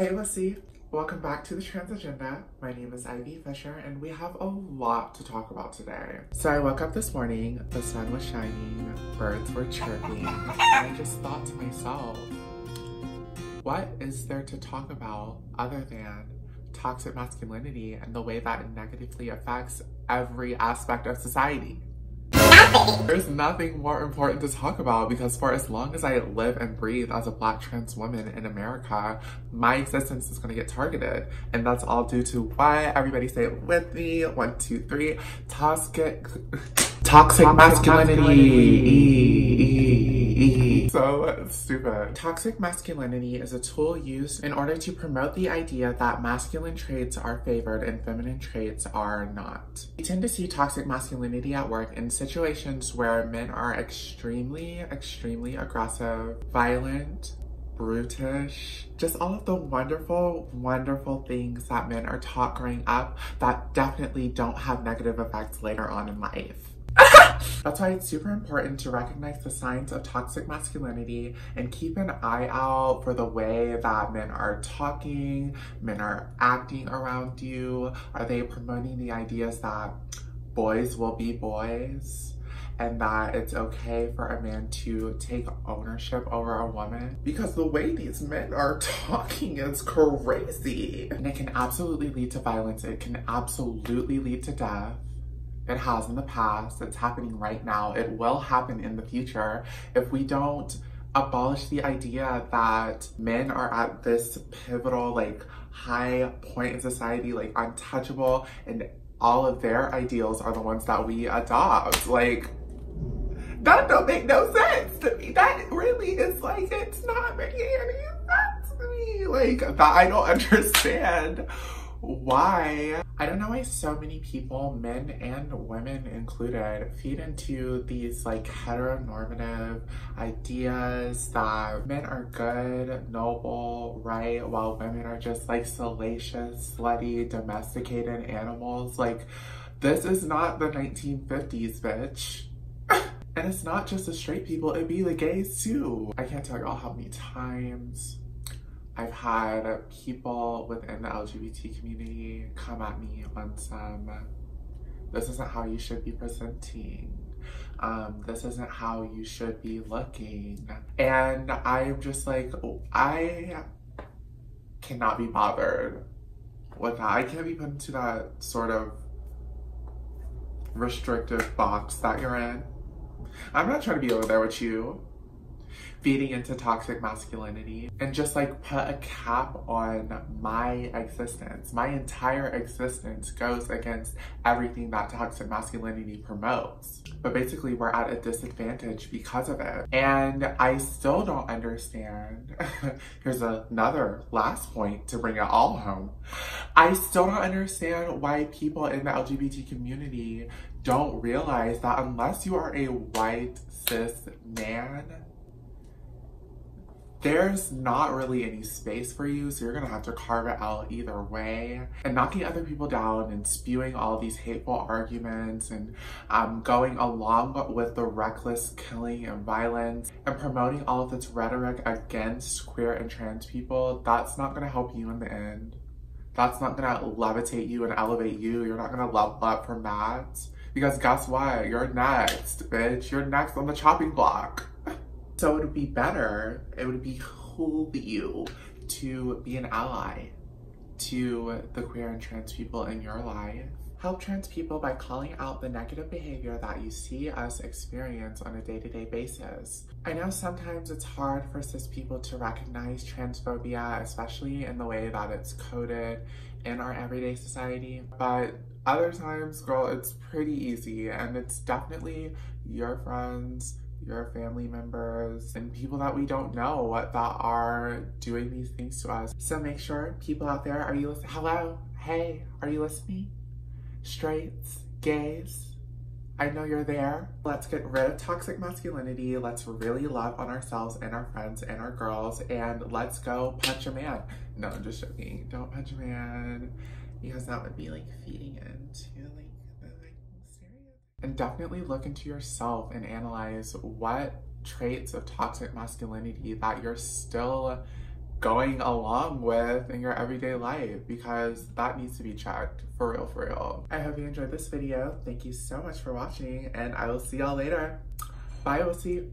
Hey Wussy, welcome back to the Transgender. My name is Fischer and we have a lot to talk about today. So I woke up this morning, the sun was shining, birds were chirping, and I just thought to myself, what is there to talk about other than toxic masculinity and the way that it negatively affects every aspect of society? There's nothing more important to talk about because for as long as I live and breathe as a Black trans woman in America, my existence is going to get targeted. And that's all due to what? Everybody say it with me. 1, 2, 3. Toxic masculinity. So stupid. Toxic masculinity is a tool used in order to promote the idea that masculine traits are favored and feminine traits are not. We tend to see toxic masculinity at work in situations where men are extremely aggressive, violent, brutish, just all of the wonderful things that men are taught growing up that definitely don't have negative effects later on in life. That's why it's super important to recognize the signs of toxic masculinity and keep an eye out for the way that men are talking, men are acting around you. Are they promoting the ideas that boys will be boys and that it's okay for a man to take ownership over a woman? Because the way these men are talking is crazy. And it can absolutely lead to violence. It can absolutely lead to death. It has in the past, it's happening right now, it will happen in the future if we don't abolish the idea that men are at this pivotal, high point in society, untouchable, and all of their ideals are the ones that we adopt. That don't make no sense to me. That really is it's not making any sense to me. That I don't understand. Why? I don't know why so many people, men and women included, feed into these heteronormative ideas that men are good, noble, right, while women are just salacious, slutty, domesticated animals. This is not the 1950s, bitch. And it's not just the straight people, it'd be the gays too. I can't tell y'all how many times I've had people within the LGBT community come at me on some, this isn't how you should be presenting. This isn't how you should be looking. And I'm just I cannot be bothered with that. I can't be put into that sort of restrictive box that you're in. I'm not trying to be over there with you, feeding into toxic masculinity and just put a cap on my existence. My entire existence goes against everything that toxic masculinity promotes. But basically we're at a disadvantage because of it. And I still don't understand. Here's another last point to bring it all home. I still don't understand why people in the LGBT community don't realize that unless you are a white cis man, there's not really any space for you, so you're gonna have to carve it out either way. And knocking other people down and spewing all these hateful arguments and going along with the reckless killing and violence and promoting all of this rhetoric against queer and trans people, that's not gonna help you in the end. That's not gonna levitate you and elevate you. You're not gonna level up from that. Because guess what? You're next, bitch. You're next on the chopping block. So it would be better, it would behoove you to be an ally to the queer and trans people in your life. Help trans people by calling out the negative behavior that you see us experience on a day-to-day basis. I know sometimes it's hard for cis people to recognize transphobia, especially in the way that it's coded in our everyday society, but other times, girl, it's pretty easy, and it's definitely your friends, your family members, and people that we don't know that are doing these things to us. So make sure, people out there, are you listening? Hello? Hey, are you listening? Straights, gays, I know you're there. Let's get rid of toxic masculinity. Let's really love on ourselves and our friends and our girls, and let's go punch a man. No, I'm just joking. Don't punch a man, because that would be feeding into and definitely look into yourself and analyze what traits of toxic masculinity that you're still going along with in your everyday life, because that needs to be checked for real, for real. I hope you enjoyed this video. Thank you so much for watching, and I will see y'all later. Bye, Wussy.